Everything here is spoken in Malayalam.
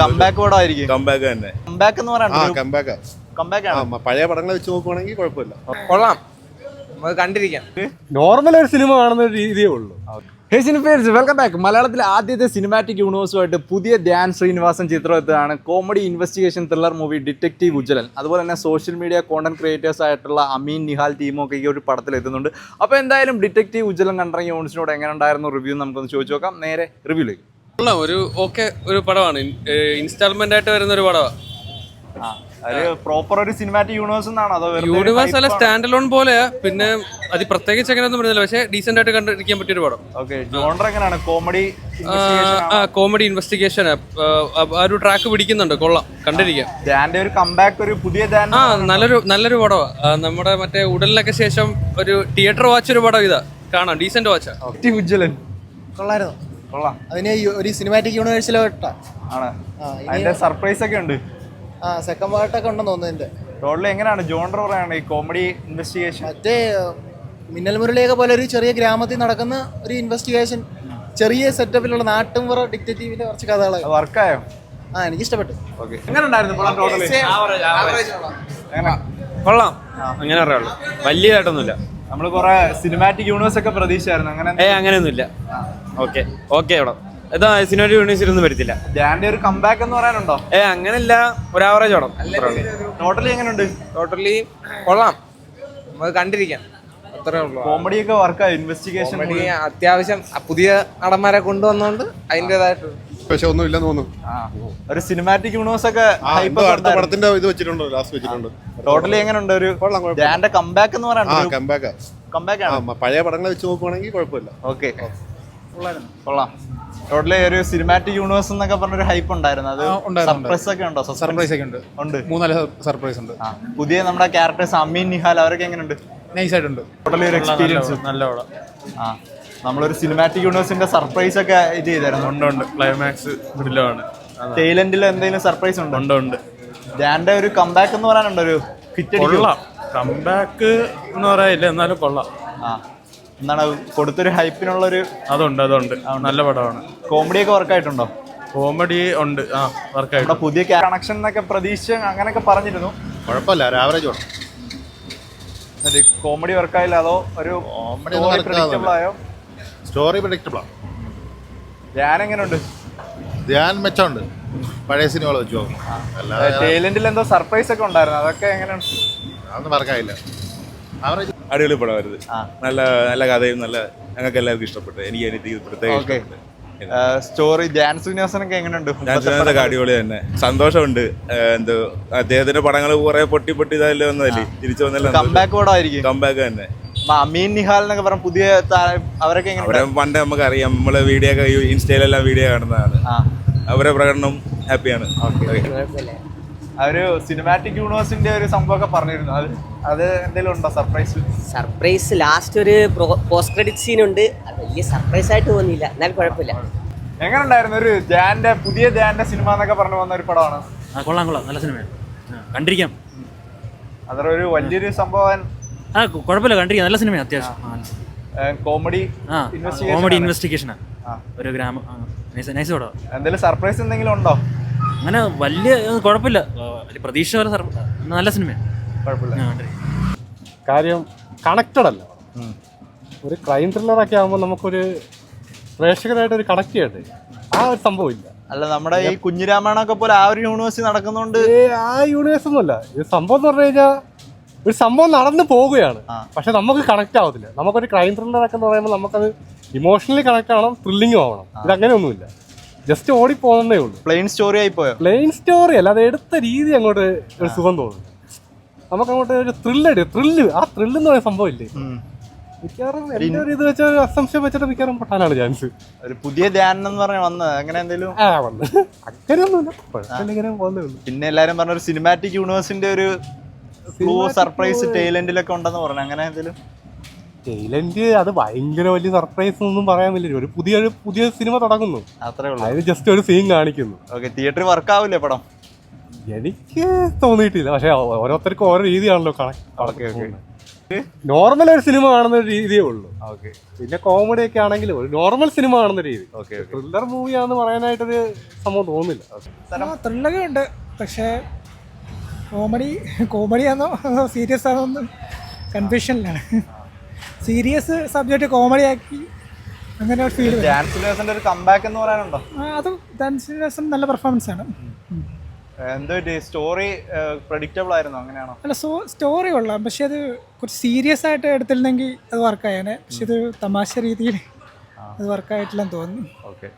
കംബാക്ക് പടമായിരിക്കും. കംബാക്ക് തന്നെ. കംബാക്ക് എന്ന് പറയുന്നത് കംബാക്ക് പഴയ പടങ്ങൾ വെച്ച് നോക്കുവാണെങ്കിൽ കുഴപ്പമില്ല. കൊള്ളാം, കണ്ടിരിക്കാം. നോർമൽ ഒരു സിനിമ കാണുന്ന ഒരു രീതിയേ ഉള്ളൂ. ഹേ സിനിഫേഴ്സ്, വെൽക്കം ബാക്ക്. മലയാളത്തിലെ ആദ്യത്തെ സിനിമാറ്റിക് യൂണിവേഴ്സുമായിട്ട് പുതിയ ധ്യാൻ ശ്രീനിവാസൻ ചിത്രം എത്തുകയാണ്. Comedy investigation thriller movie detective Ujjwalan. അതുപോലെ തന്നെ സോഷ്യൽ മീഡിയ കോണ്ടന്റ് ക്രിയേറ്റേഴ്സ് ആയിട്ടുള്ള അമീൻ, നിഹാൽ ടീമൊക്കെ ഈ ഒരു പടത്തിൽ എത്തുന്നുണ്ട്. അപ്പോൾ എന്തായാലും ഡിറ്റക്റ്റീവ് ഉജ്ജ്വലൻ കണ്ടിറങ്ങിയ യൂണിറ്റ്സിനോട് എങ്ങനെ ഉണ്ടായിരുന്നു റിവ്യൂ നമുക്കൊന്ന് ചോദിച്ചു നോക്കാം. നേരെ റിവ്യൂലേക്ക്. ഒരു പടമാണ്, ഇൻസ്റ്റാൾമെന്റ് ആയിട്ട് വരുന്ന ഒരു പടമാണ്. പ്രോപ്പർ ഒരു സിനിമാറ്റിക് യൂണിവേഴ്സ് എന്നാണ് അതോ യൂണിവേഴ്സ് അല്ല, സ്റ്റാൻഡ് അലോൺ പോലെ. പിന്നെ അത് പ്രത്യേകിച്ച് എങ്ങനെയൊന്നും പറയുന്നില്ല, പക്ഷേ ഡീസെന്റ് ആയിട്ട് കണ്ടിരിക്കാൻ പറ്റിയൊരു പടം. ജോണർ എങ്ങനെയാണ്? കോമഡി ഇൻവെസ്റ്റിഗേഷൻ ആ ഒരു ട്രാക്ക് പിടിക്കുന്നുണ്ട്, കൊള്ളാം, കണ്ടിരിക്കാം. ധ്യാന്റെ ഒരു കംബാക്ക്, ഒരു പുതിയ ധ്യാൻ. നല്ലൊരു പടമാണ്. നമ്മുടെ മറ്റേ ഉടലിനൊക്കെ ശേഷം ഒരു തിയേറ്റർ വാച്ച് ഒരു പടം ഇതാ, കാണാം, ഡീസെന്റ് വാച്ചാ. ഉജ്ജ്വലൻ കൊള്ളായിരുന്നു, കൊള്ളാം. അതിന് ഒരു സിനിമാറ്റിക് യൂണിവേഴ്സിലോട്ടാ ആണ്. അതിന്റെ സർപ്രൈസ് ഒക്കെ ഉണ്ട്. സെക്കൻഡ് പാർട്ടൊക്കെ ഉണ്ടെന്ന് തോന്നുന്നു. ടോട്ടലി എങ്ങനെയാണ് ജോണർ പറയാണ് ഈ കോമഡി ഇൻവെസ്റ്റിഗേഷൻ? മറ്റേ മിന്നൽ മുരളിയൊക്കെ പോലെ ഒരു ചെറിയ ഗ്രാമത്തിൽ നടക്കുന്ന ഒരു ഇൻവെസ്റ്റിഗേഷൻ, ചെറിയ സെറ്റപ്പിലുള്ള നാട്ടുംപുറ ഡിറ്റക്റ്റീവിന്റെ കുറച്ച് കഥകൾ. വർക്കായോ? എനിക്ക് ഇഷ്ടപ്പെട്ടു. എങ്ങനെ ഉണ്ടായിരുന്നു? കൊള്ളാം, അങ്ങനെ പറയാനുള്ളൂ, വലിയതായിട്ടൊന്നുമില്ല. നമ്മൾ കുറെ സിനിമാറ്റിക് യൂണിവേഴ്സ് ഒക്കെ പ്രതീക്ഷിച്ചായിരുന്നു. അങ്ങനെയൊന്നുമില്ല. ഓക്കെ ഇവിടെ ഇതാ സിനിമാറ്റിക് യൂണിവേഴ്സിറ്റി ഒന്നും വരത്തില്ല. ധ്യാന്റെ ഒരു കംബാക്ക് എന്ന് പറയാനുണ്ടോ? അങ്ങനെയല്ല, ഒരു ആവറേജ് പടം. ടോട്ടലി എങ്ങനെയുണ്ട്? ടോട്ടലി കൊള്ളാം, കണ്ടിരിക്കാം, അത്രേ ഉള്ളൂ. കോമഡി ഒക്കെ വർക്കായി. ഇൻവെസ്റ്റിഗേഷൻ അത്യാവശ്യം പുതിയ നടന്മാരെ കൊണ്ടുവന്നോണ്ട് അതിൻ്റെതായിട്ട് പക്ഷെ ഒന്നും ഇല്ലെന്ന് തോന്നുന്നു. ഒരു സിനിമാറ്റിക് യൂണിവേഴ്സ് ഒക്കെ പടത്തിന്റെ ഇത് വെച്ചിട്ടുണ്ടോ, ലാസ്റ്റ് വെച്ചിട്ടുണ്ട്. ടോട്ടലി എങ്ങനെയുണ്ട്? ഒരു ധ്യാന്റെ കംബാക്ക് എന്ന് പറയുന്നത് കംബാക്ക് ആണ്. പഴയ പടങ്ങൾ വെച്ച് നോക്കുവാണെങ്കിൽ കുഴപ്പമില്ല. ഓക്കെ, കൊള്ളാം. ടോട്ടലി ഒരു സിനിമാറ്റിക് യൂണിവേഴ്സ് എന്നൊക്കെ പറഞ്ഞൊരു ഹൈപ്പ് ഉണ്ടായിരുന്നു. അത് സർപ്രൈസ് ഒക്കെ ഉണ്ടോ? സർപ്രൈസ് ഒക്കെ ഉണ്ട്. 3-4 സർപ്രൈസ് ഉണ്ട്. പുതിയ നമ്മുടെ ക്യാരക്ടേഴ്സ് അമീൻ, നിഹാൽ അവരൊക്കെ എങ്ങനെയുണ്ട്? നൈസ് ആയിട്ടുണ്ട്. ടോട്ടലി ഒരു എക്സ്പീരിയൻസ്. നല്ല പടം. നമ്മളൊരു സിനിമാറ്റിക് യൂണിവേഴ്സിന്റെ സർപ്രൈസ് ഒക്കെ ഇത് ചെയ്തായിരുന്നു. ഉണ്ട്, ക്ലൈമാക്സ് ത്രില്ലാണ്. ടൈലൻഡിൽ എന്തെങ്കിലും സർപ്രൈസ് ഉണ്ടോ? ഉണ്ട്. ധ്യാന്റെ ഒരു കംബാക്ക് എന്ന് പറയാനുണ്ടോ? ഒരു കൊള്ളാം, കംബാക്ക് എന്ന് പറയാനില്ല, എന്നാലും കൊള്ളാം. എന്താണ് കൊടുത്തൊരു ഹൈപ്പിനുള്ളൊരു അതുണ്ട്, നല്ല പടമാണ്. കോമഡി ഒക്കെ വർക്കായിട്ടുണ്ടോ? കോമഡി ഉണ്ട്, വർക്കായിട്ട്. പുതിയ കണക്ഷൻ എന്നൊക്കെ പ്രതീക്ഷിച്ച് അങ്ങനെയൊക്കെ പറഞ്ഞിരുന്നു. കുഴപ്പമില്ല, ഒരു ആവറേജ് പടം. കോമഡി വർക്കായില്ല അതോ ഒരു പ്രഡിക്റ്റബിൾ ആയോ? സ്റ്റോറി പ്രഡിക്റ്റബിൾ ആണ്. ധ്യാൻ എങ്ങനെയുണ്ട്? ധ്യാൻ മെച്ചമുണ്ട്, പഴയ സിനിമകൾ വെച്ച് നോക്കും. ടൈലൻഡിൽ എന്തോ സർപ്രൈസ് ഒക്കെ ഉണ്ടായിരുന്നു, അതൊക്കെ എങ്ങനെയാണ്? അതൊന്നും വർക്കായില്ല. ആവറേജ്. അടിപൊളി പടമായിരുന്നു, നല്ല കഥയും നല്ല, ഞങ്ങൾക്ക് എല്ലാവർക്കും ഇഷ്ടപ്പെട്ടു. എനിക്ക് പ്രത്യേകം സ്റ്റോറി. ധ്യാൻ ശ്രീനിവാസനൊക്കെ എങ്ങനെയുണ്ട്? അടിപൊളി തന്നെ, സന്തോഷമുണ്ട്. എന്തോ അദ്ദേഹത്തിന്റെ പടങ്ങൾ കുറെ പൊട്ടി ഇതായാലും വന്നതല്ലേ, തിരിച്ചു വന്നല്ലോ. കംബാക്ക് പടമായിരിക്കും. കംബാക്ക് തന്നെ. അമീൻ, നിഹാൽ എന്നൊക്കെ പറഞ്ഞ പുതിയ അവരൊക്കെ അവരെ പണ്ട് നമുക്ക് അറിയാം, നമ്മള് വീഡിയോ ഒക്കെ ഇൻസ്റ്റയിലെല്ലാം വീഡിയോ കാണുന്നതാണ്. അവരെ പ്രകടനം ഹാപ്പിയാണ്. അവര് സിനിമാറ്റിക് യൂണിവേഴ്സിന്റെ ഒരു സംഭവമൊക്കെ പറഞ്ഞിരുന്നു. അത് എന്തെങ്കിലും ഉണ്ടോ സർപ്രൈസ്? ലാസ്റ്റ് ഒരു പോസ്റ്റ് ക്രെഡിറ്റ് സീൻ ഉണ്ട്, അത് വലിയ സർപ്രൈസ് ആയിട്ട് തോന്നിയില്ല, എന്നാലും കുഴപ്പമില്ല. എങ്ങനെ ഉണ്ടായിരുന്നു? ഒരു പുതിയ ധ്യാന്റെ സിനിമ എന്നൊക്കെ പറഞ്ഞു വന്ന ഒരു പടമാണ്. കൊള്ളാം, നല്ല സിനിമയാണ്, കണ്ടിരിക്കാം. അതൊരു വലിയൊരു സംഭവം. കുഴപ്പമില്ല, കണ്ടിരിക്കാം, നല്ല സിനിമയാണ്, അത്യാവശ്യം കോമഡി ഇൻവെസ്റ്റിഗേഷനാണ്. ഒരു ഗ്രാമം, നൈസ് പടം. എന്തെങ്കിലും സർപ്രൈസ് എന്തെങ്കിലും ഉണ്ടോ? അങ്ങനെ വലിയ കുഴപ്പമില്ല, പ്രതീക്ഷ പോലെ നല്ല സിനിമയാണ്, കുഴപ്പമില്ല. കാര്യം കണക്റ്റഡ് അല്ല. ഒരു ക്രൈം ത്രില്ലറൊക്കെ ആകുമ്പോൾ നമുക്കൊരു പ്രേക്ഷകരായിട്ട് ഒരു കണക്ട് ചെയ്യട്ടെ, ആ ഒരു സംഭവം ഇല്ല. അല്ല, നമ്മുടെ ഈ കുഞ്ഞിരാമായണമൊക്കെ പോലെ ആ ഒരു യൂണിവേഴ്സിറ്റി നടക്കുന്നുണ്ട്. ആ യൂണിവേഴ്സ് ഒന്നുമല്ല ഇത്. സംഭവം എന്ന് പറഞ്ഞു കഴിഞ്ഞാൽ ഒരു സംഭവം നടന്നു പോവുകയാണ്, പക്ഷെ നമുക്ക് കണക്ട് ആവത്തില്ല. നമുക്കൊരു ക്രൈം ത്രില്ലറൊക്കെ എന്ന് പറയുമ്പോൾ നമുക്കത് ഇമോഷണലി കണക്ട് ആവണം, ത്രില്ലിങ്ങും ആവണം. ഇതങ്ങനെയൊന്നുമില്ല, ജസ്റ്റ് ഓടി പോകുന്നേ ഉള്ളൂ. പ്ലെയിൻ സ്റ്റോറി ആയി പോയോ? പ്ലെയിൻ സ്റ്റോറി അല്ല, അത് എടുത്ത രീതി അങ്ങോട്ട് ഒരു സുഖം തോന്നുന്നു. നമുക്ക് അങ്ങോട്ട് ഒരു ത്രില്ല് ആ ത്രില്ല് എന്ന് പറയുന്ന സംഭവം ഇല്ലേ, മിക്കവാറും എന്റെ ഒരു ഇത് വെച്ച അസംശയം വെച്ചിട്ട് മിക്കവാറും പൊട്ടാനാണ് ചാൻസ്. ഒരു പുതിയ ധ്യാൻ എന്ന് പറഞ്ഞ വന്നത് അങ്ങനെ എന്തെങ്കിലും അങ്ങനെയൊന്നുമില്ല, കുഴപ്പമില്ല, പോകുന്നേ ഉള്ളൂ. പിന്നെ എല്ലാരും പറഞ്ഞ ഒരു സിനിമാറ്റിക് യൂണിവേഴ്സിന്റെ ഒരു സർപ്രൈസ് ടൈലൻഡിലൊക്കെ ഉണ്ടെന്ന് പറഞ്ഞു, അങ്ങനെ എന്തെങ്കിലും? ടൈലൻഡ് അത് ഭയങ്കര വലിയ സർപ്രൈസ് ഒന്നും പറയാൻ പറ്റില്ല. ഒരു പുതിയ സിനിമ തുടങ്ങുന്നു, അത്രേ ഉള്ളൂ. അതിന് ജസ്റ്റ് ഒരു സീൻ കാണിക്കുന്നു. തിയേറ്ററിൽ വർക്ക് ആവില്ലേ പടം? എനിക്ക് തോന്നിയിട്ടില്ല, പക്ഷെ ഓരോരുത്തർക്കും ഓരോ രീതിയാണല്ലോ കണക്ക്. നോർമൽ ഒരു സിനിമ കാണുന്ന ഒരു രീതിയേ ഉള്ളൂ. ഓക്കെ പിന്നെ കോമഡി ഒക്കെ ആണെങ്കിലും ഒരു നോർമൽ സിനിമ കാണുന്ന രീതി. ഓക്കെ ത്രില്ലർ മൂവിയാന്ന് പറയാനായിട്ടൊരു സംഭവം തോന്നുന്നില്ല. ത്രില്ലൊക്കെ ഉണ്ട്, പക്ഷേ കോമഡിയാണോ അതോ സീരിയസ് ആണോ എന്ന് കൺഫ്യൂഷനിലാണ്. സീരിയസ് സബ്ജക്റ്റ് കോമഡി ആക്കി അങ്ങനെ ഒരു ഫീൽ. ഡാൻസ് യൂണിവേഴ്സിന്റെ ഒരു കംബാക്ക് എന്ന് പറയാനുണ്ടോ? അത് ഡാൻസ് നല്ല പെർഫോമൻസ് ആണ്. എന്തോ സ്റ്റോറി പ്രഡിക്റ്റബിൾ ആയിരുന്നു, അങ്ങനെയാണോ? അല്ല, സ്റ്റോറി കൊള്ളാം, പക്ഷെ അത് കുറച്ച് സീരിയസ് ആയിട്ട് എടുത്തിരുന്നെങ്കിൽ അത് വർക്കായേനെ. പക്ഷെ ഇത് തമാശ രീതിയിൽ അത് വർക്കായിട്ടില്ലെന്ന് തോന്നുന്നു. ഓക്കെ